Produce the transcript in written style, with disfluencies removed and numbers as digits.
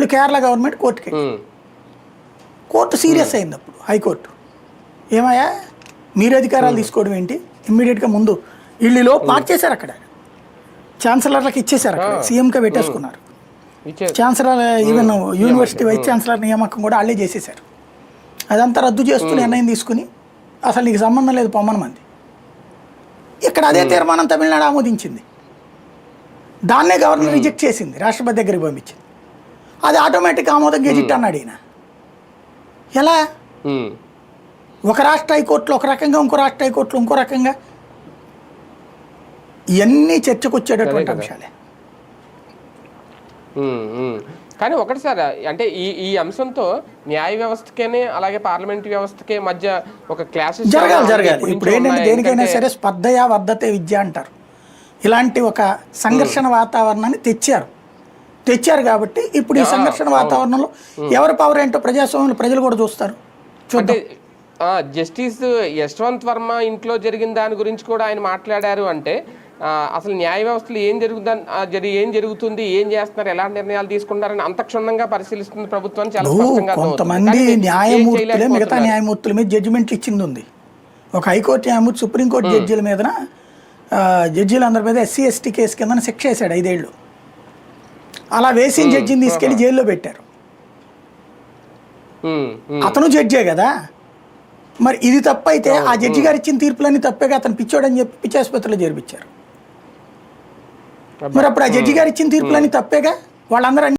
వీళ్ళు కేరళ గవర్నమెంట్ కోర్టుకి court serious అయింది అప్పుడు హైకోర్టు ఏమయ్యా మీరు అధికారాలు తీసుకోవడం ఏంటి ఇమ్మీడియట్గా ముందు వీళ్ళలో మార్చేశారు అక్కడ ఛాన్సలర్లకు ఇచ్చేశారు అక్కడ సీఎంకే పెట్టేసుకున్నారు chancellor even university vice chancellor నియామకం కూడా వాళ్ళే చేసేసారు అదంతా రద్దు చేస్తూ నిర్ణయం తీసుకుని అసలు నీకు సంబంధం లేదు పొమ్మన మంది ఇక్కడ అదే తీర్మానం తమిళనాడు ఆమోదించింది దాన్నే గవర్నర్ రిజెక్ట్ చేసింది రాష్ట్రపతి దగ్గరికి పంపించింది అది ఆటోమేటిక్ ఆమోదం గెజిట్ అన్నాడు ఈయన ఎలా ఒక రాష్ట్ర హైకోర్టులో ఒక రకంగా ఇంకో రాష్ట్ర హైకోర్టులో ఇంకో రకంగా ఇవన్నీ చర్చకు వచ్చేటటువంటి అంశాలే కానీ ఒకటి సార్ అంటే ఈ అంశంతో న్యాయ వ్యవస్థకేనే అలాగే పార్లమెంట్ వ్యవస్థకే మధ్య ఒక క్లాషెస్ జరగాలి ఇప్పుడు ఏంటంటే దేనికైనా సరే స్పర్ధయా వర్ధతే విద్య అంటారు ఇలాంటి ఒక సంఘర్షణ వాతావరణాన్ని తెచ్చారు కాబట్టి ఇప్పుడు ఈ సంఘర్షణ వాతావరణంలో ఎవరి పవర్ ఏంటో ప్రజాస్వామ్యంలో ప్రజలు కూడా చూస్తారు అంటే జస్టిస్ యశ్వంత్ వర్మ ఇంట్లో జరిగిన దాని గురించి కూడా ఆయన మాట్లాడారు అంటే అసలు న్యాయ వ్యవస్థలో ఏం జరుగుతుంది ఏం చేస్తున్నారు ఎలాంటి నిర్ణయాలు తీసుకుంటారని అంత క్షుణ్ణంగా పరిశీలిస్తుంది ప్రభుత్వం చాలా స్పష్టంగా కొంతమంది న్యాయమూర్తులే మిగతా న్యాయమూర్తుల మీద జడ్జిమెంట్లు ఇచ్చింది ఉంది ఒక హైకోర్టు న్యాయమూర్తి సుప్రీంకోర్టు జడ్జీల మీద జడ్జీలందరి మీద ఎస్సీ ఎస్టీ కేసు కింద శిక్ష వేశాడు 5 ఏళ్ళు అలా వేసిన జడ్జిని తీసుకెళ్లి జైల్లో పెట్టారు అతను జడ్జే కదా మరి ఇది తప్పైతే ఆ జడ్జి గారు ఇచ్చిన తీర్పులన్నీ తప్పేగా అతను పిచ్చోడని చెప్పి పిచ్చి ఆసుపత్రిలో చేర్పించారు మరి అప్పుడు ఆ జడ్జి గారు ఇచ్చిన తీర్పులన్నీ తప్పేగా వాళ్ళందరూ